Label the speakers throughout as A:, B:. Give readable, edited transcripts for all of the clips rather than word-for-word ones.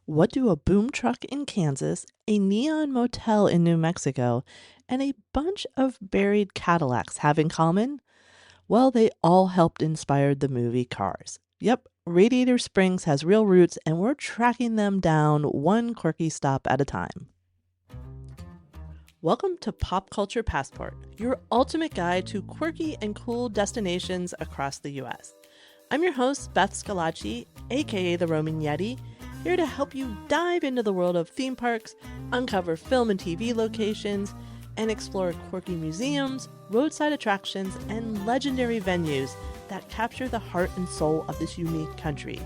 A: What do a boom truck in Kansas, a neon motel in New Mexico, and a bunch of buried Cadillacs have in common? Well, they all helped inspire the movie Cars. Yep, Radiator Springs has real roots, and we're tracking them down one quirky stop at a time. Welcome to Pop Culture Passport, your ultimate guide to quirky and cool destinations across the US. I'm your host, Beth Scalacci, aka the Roman Yeti, here to help you dive into the world of theme parks, uncover film and TV locations, and explore quirky museums, roadside attractions, and legendary venues that capture the heart and soul of this unique country.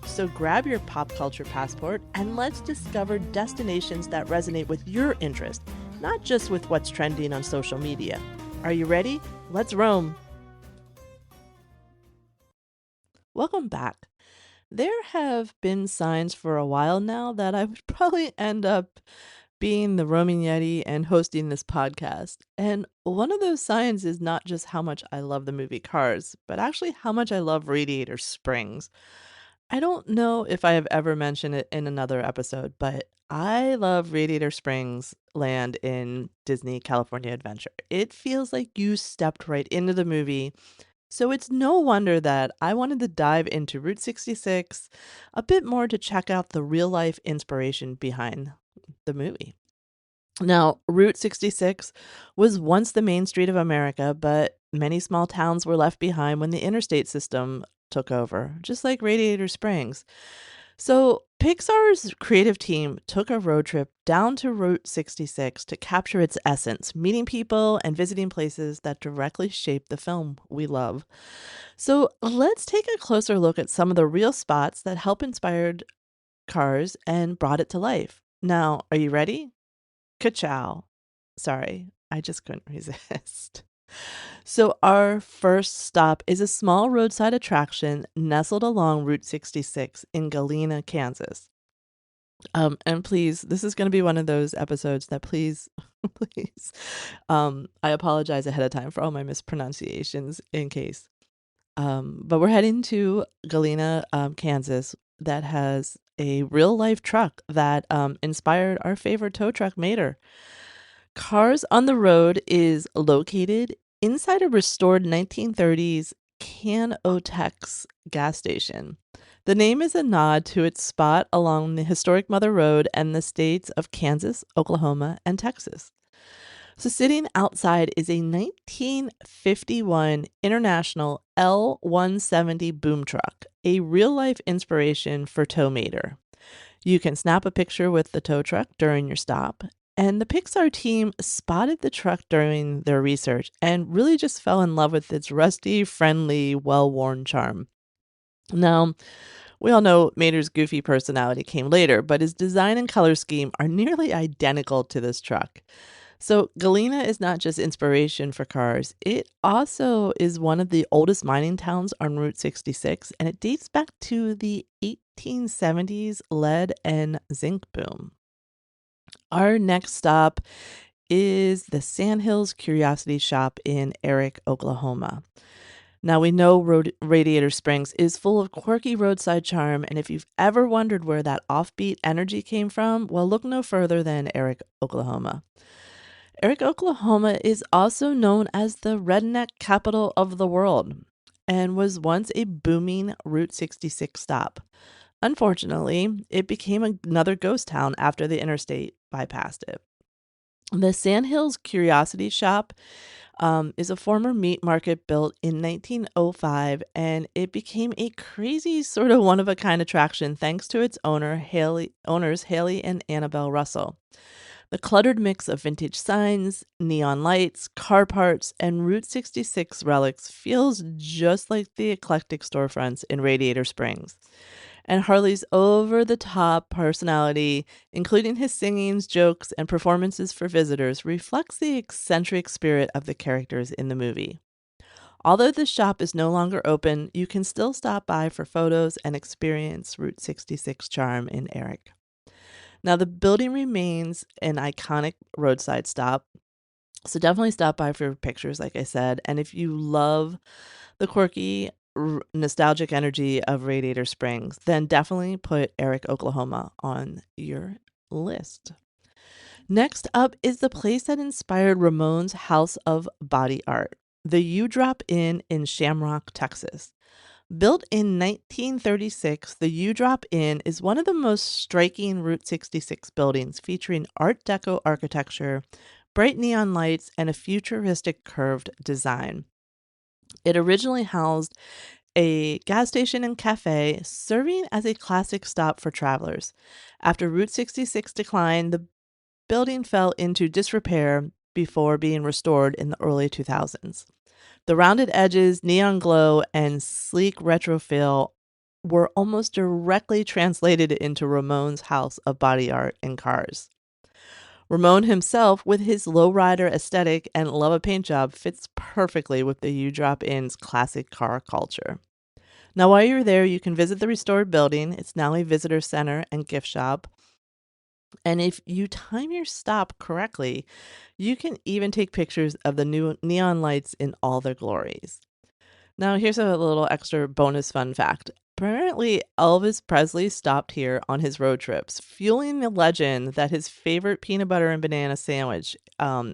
A: So grab your pop culture passport and let's discover destinations that resonate with your interest, not just with what's trending on social media. Are you ready? Let's roam! Welcome back. There have been signs for a while now that I would probably end up being the roaming Yeti and hosting this podcast. And one of those signs is not just how much I love the movie Cars, but actually how much I love Radiator Springs. I don't know if I have ever mentioned it in another episode, but I love Radiator Springs land in Disney California Adventure. It feels like you stepped right into the movie, so it's no wonder that I wanted to dive into Route 66 a bit more to check out the real life inspiration behind the movie. Now, Route 66 was once the main street of America, but many small towns were left behind when the interstate system took over, just like Radiator Springs. So, Pixar's creative team took a road trip down to Route 66 to capture its essence, meeting people and visiting places that directly shape the film we love. So, let's take a closer look at some of the real spots that helped inspired Cars and brought it to life. Now, are you ready? Ka-chow. Sorry, I just couldn't resist. So, our first stop is a small roadside attraction nestled along Route 66 in Galena, Kansas. And please, this is going to be one of those episodes that please, please, I apologize ahead of time for all my mispronunciations in case. But we're heading to Galena, Kansas, that has a real life truck that inspired our favorite tow truck, Mater. Cars on the Road is located inside a restored 1930s Can-O-Tex gas station. The name is a nod to its spot along the historic Mother Road and the states of Kansas, Oklahoma, and Texas. So, sitting outside is a 1951 International L170 boom truck, a real life inspiration for Towmater. You can snap a picture with the tow truck during your stop. And the Pixar team spotted the truck during their research and really just fell in love with its rusty, friendly, well worn charm. Now, we all know Mater's goofy personality came later, but his design and color scheme are nearly identical to this truck. So, Galena is not just inspiration for cars, it also is one of the oldest mining towns on Route 66, and it dates back to the 1870s lead and zinc boom. Our next stop is the Sandhills Curiosity Shop in Eric, Oklahoma. Now, we know Radiator Springs is full of quirky roadside charm, and if you've ever wondered where that offbeat energy came from, well, look no further than Eric, Oklahoma. Eric, Oklahoma is also known as the redneck capital of the world and was once a booming Route 66 stop. Unfortunately, it became another ghost town after the interstate bypassed it. The Sandhills Curiosity Shop is a former meat market built in 1905, and it became a crazy sort of one-of-a-kind attraction thanks to its owners Haley and Annabelle Russell. The cluttered mix of vintage signs, neon lights, car parts, and Route 66 relics feels just like the eclectic storefronts in Radiator Springs. And Harley's over the top personality, including his singings, jokes, and performances for visitors, reflects the eccentric spirit of the characters in the movie. Although the shop is no longer open, you can still stop by for photos and experience Route 66 charm in Eric. Now, the building remains an iconic roadside stop, so definitely stop by for pictures, like I said. And if you love the quirky nostalgic energy of Radiator Springs, then definitely put Eric, Oklahoma on your list. Next up is the place that inspired Ramon's House of Body Art, the U Drop Inn in Shamrock, Texas. Built in 1936, the U Drop Inn is one of the most striking Route 66 buildings, featuring Art Deco architecture, bright neon lights, and a futuristic curved design. It originally housed a gas station and cafe, serving as a classic stop for travelers. After Route 66 declined, the building fell into disrepair before being restored in the early 2000s. The rounded edges, neon glow, and sleek retro feel were almost directly translated into Ramon's house of body art and cars. Ramon himself, with his lowrider aesthetic and love of paint job, fits perfectly with the U Drop Inn's classic car culture. Now, while you're there, you can visit the restored building. It's now a visitor center and gift shop. And if you time your stop correctly, you can even take pictures of the new neon lights in all their glories. Now, here's a little extra bonus fun fact. Apparently, Elvis Presley stopped here on his road trips, fueling the legend that his favorite peanut butter and banana sandwich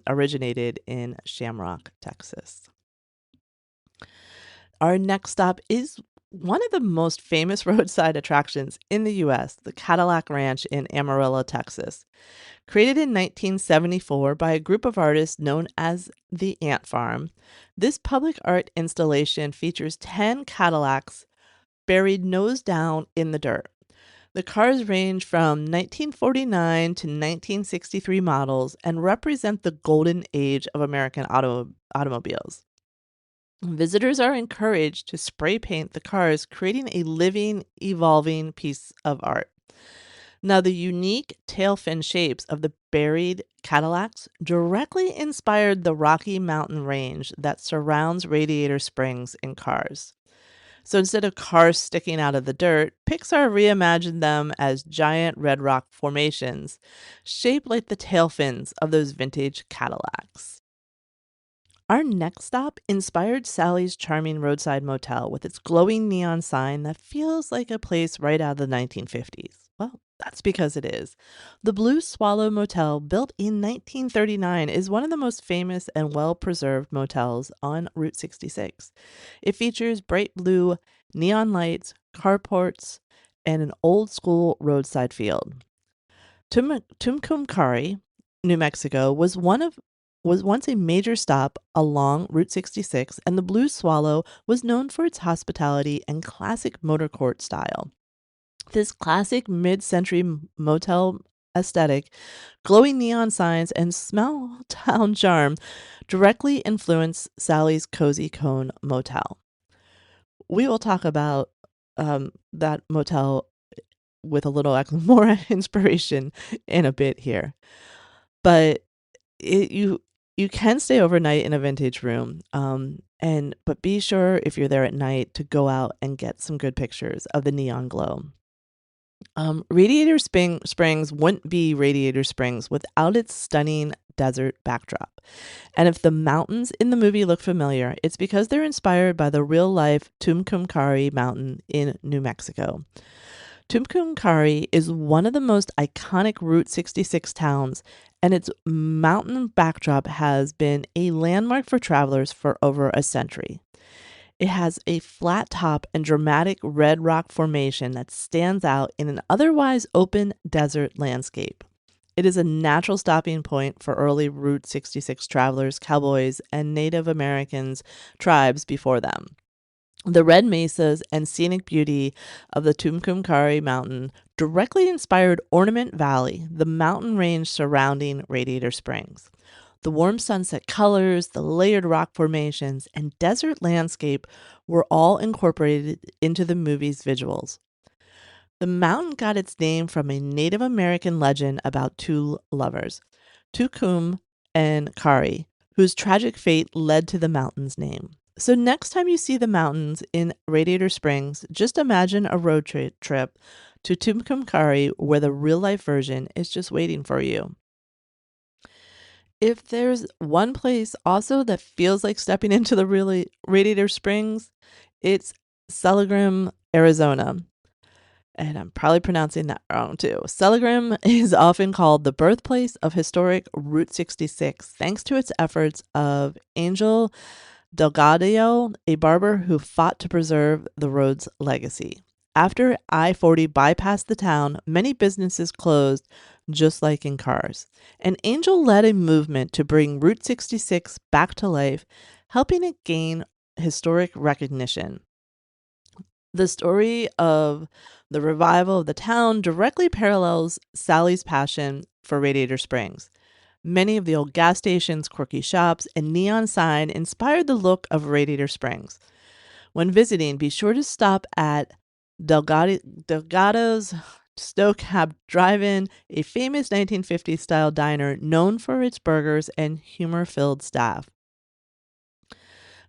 A: originated in Shamrock, Texas. Our next stop is one of the most famous roadside attractions in the U.S., the Cadillac Ranch in Amarillo, Texas. Created in 1974 by a group of artists known as the Ant Farm, this public art installation features 10 Cadillacs buried nose down in the dirt. The cars range from 1949 to 1963 models and represent the golden age of American automobiles. Visitors are encouraged to spray paint the cars, creating a living, evolving piece of art. Now, the unique tail fin shapes of the buried Cadillacs directly inspired the Rocky Mountain range that surrounds Radiator Springs in cars. So instead of cars sticking out of the dirt, Pixar reimagined them as giant red rock formations, shaped like the tail fins of those vintage Cadillacs. Our next stop inspired Sally's charming roadside motel with its glowing neon sign that feels like a place right out of the 1950s. Well, that's because it is. The Blue Swallow Motel, built in 1939, is one of the most famous and well-preserved motels on Route 66. It features bright blue neon lights, carports, and an old-school roadside field. Tumcumcari, New Mexico, was once a major stop along Route 66, and the Blue Swallow was known for its hospitality and classic motor court style. This classic mid-century motel aesthetic, glowing neon signs, and small town charm directly influenced Sally's Cozy Cone Motel. We will talk about that motel with a little more inspiration in a bit here. But you can stay overnight in a vintage room, but be sure if you're there at night to go out and get some good pictures of the neon glow. Radiator Springs wouldn't be Radiator Springs without its stunning desert backdrop. And if the mountains in the movie look familiar, it's because they're inspired by the real-life Tumcumcari Mountain in New Mexico. Tumcumcari is one of the most iconic Route 66 towns, and its mountain backdrop has been a landmark for travelers for over a century. It has a flat top and dramatic red rock formation that stands out in an otherwise open desert landscape. It is a natural stopping point for early Route 66 travelers, cowboys, and Native Americans tribes before them. The red mesas and scenic beauty of the Tumcumcari Mountain directly inspired Ornament Valley, the mountain range surrounding Radiator Springs. The warm sunset colors, the layered rock formations, and desert landscape were all incorporated into the movie's visuals. The mountain got its name from a Native American legend about two lovers, Tucum and Kari, whose tragic fate led to the mountain's name. So next time you see the mountains in Radiator Springs, just imagine a road trip to Tumcumcari where the real-life version is just waiting for you. If there's one place also that feels like stepping into the really Radiator Springs, it's Seligrim, Arizona. And I'm probably pronouncing that wrong too. Seligrim is often called the birthplace of historic Route 66, thanks to its efforts of Angel Delgado, a barber who fought to preserve the road's legacy. After I-40 bypassed the town, many businesses closed, just like in cars. And Angel led a movement to bring Route 66 back to life, helping it gain historic recognition. The story of the revival of the town directly parallels Sally's passion for Radiator Springs. Many of the old gas stations, quirky shops, and neon sign inspired the look of Radiator Springs. When visiting, be sure to stop at Delgado's Snow Cab Drive-In, a famous 1950s style diner known for its burgers and humor-filled staff.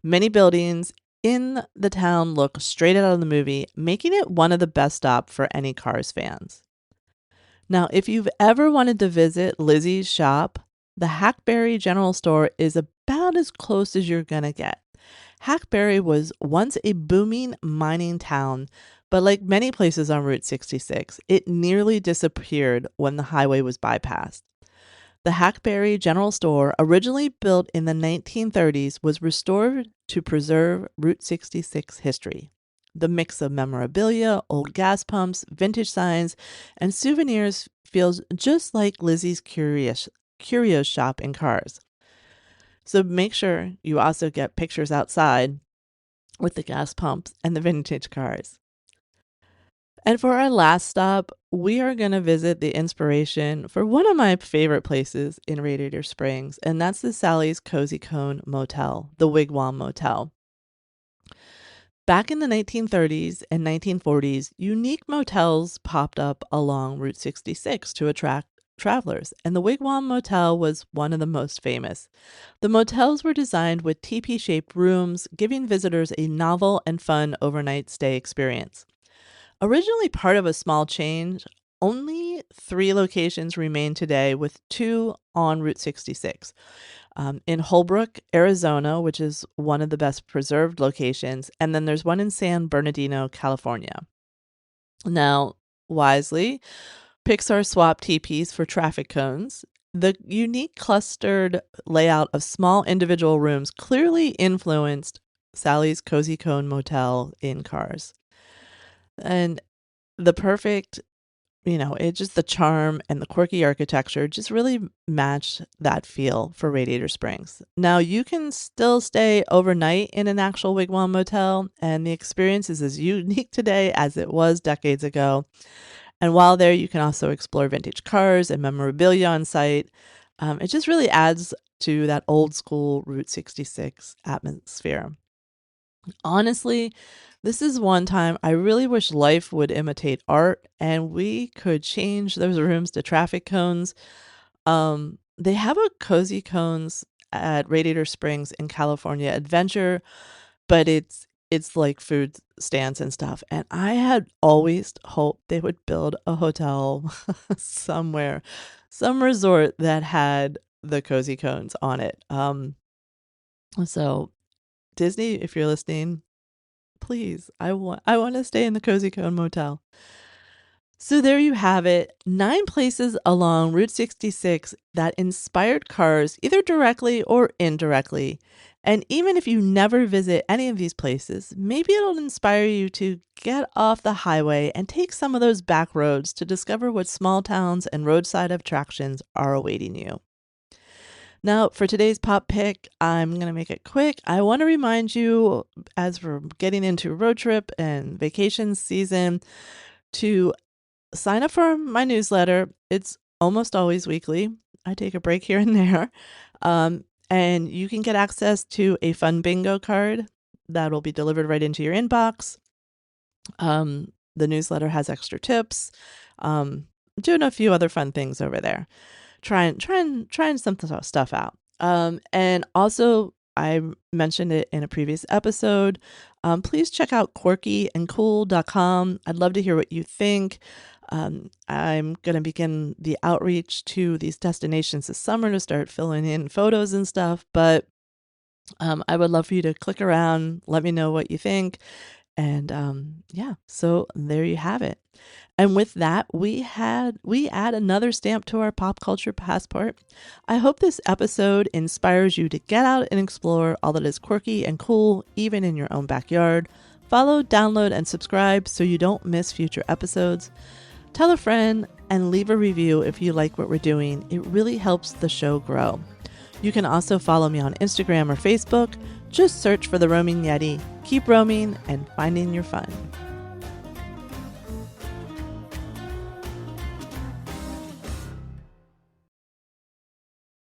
A: Many buildings in the town look straight out of the movie, making it one of the best stops for any Cars fans. Now, if you've ever wanted to visit Lizzie's shop, the Hackberry General Store is about as close as you're going to get. Hackberry was once a booming mining town, but like many places on Route 66, it nearly disappeared when the highway was bypassed. The Hackberry General Store, originally built in the 1930s, was restored to preserve Route 66 history. The mix of memorabilia, old gas pumps, vintage signs, and souvenirs feels just like Lizzie's curio shop in Cars. So make sure you also get pictures outside with the gas pumps and the vintage cars. And for our last stop, we are going to visit the inspiration for one of my favorite places in Radiator Springs, and that's the Sally's Cozy Cone Motel, the Wigwam Motel. Back in the 1930s and 1940s, unique motels popped up along Route 66 to attract travelers, and the Wigwam Motel was one of the most famous. The motels were designed with teepee-shaped rooms, giving visitors a novel and fun overnight stay experience. Originally part of a small chain, only 3 locations remain today, with 2 on Route 66. In Holbrook, Arizona, which is one of the best preserved locations, and then there's one in San Bernardino, California. Now, wisely, Pixar swapped teepees for traffic cones. The unique clustered layout of small individual rooms clearly influenced Sally's Cozy Cone Motel in Cars. And the perfect, it just the charm and the quirky architecture just really matched that feel for Radiator Springs. Now, you can still stay overnight in an actual Wigwam motel, and the experience is as unique today as it was decades ago. And while there, you can also explore vintage cars and memorabilia on site. It just really adds to that old school Route 66 atmosphere. Honestly, this is one time I really wish life would imitate art and we could change those rooms to traffic cones. They have a cozy cones at Radiator Springs in California Adventure, but it's like food stands and stuff. And I had always hoped they would build a hotel somewhere, some resort that had the cozy cones on it. So Disney, if you're listening, please, I want to stay in the Cozy Cone Motel. So there you have it, 9 places along Route 66 that inspired Cars either directly or indirectly. And even if you never visit any of these places, maybe it'll inspire you to get off the highway and take some of those back roads to discover what small towns and roadside attractions are awaiting you. Now, for today's pop pick, I'm going to make it quick. I want to remind you, as we're getting into road trip and vacation season, to sign up for my newsletter. It's almost always weekly. I take a break here and there. And you can get access to a fun bingo card that will be delivered right into your inbox. The newsletter has extra tips. Doing a few other fun things over there. Trying some stuff out. And also, I mentioned it in a previous episode. Please check out quirkyandcool.com. I'd love to hear what you think. I'm going to begin the outreach to these destinations this summer to start filling in photos and stuff. But I would love for you to click around, let me know what you think. And yeah, so there you have it. And with that, we add another stamp to our pop culture passport. I hope this episode inspires you to get out and explore all that is quirky and cool, even in your own backyard. Follow, download, and subscribe so you don't miss future episodes. Tell a friend and leave a review if you like what we're doing. It really helps the show grow. You can also follow me on Instagram or Facebook. Just search for The Roaming Yeti. Keep roaming and finding your fun.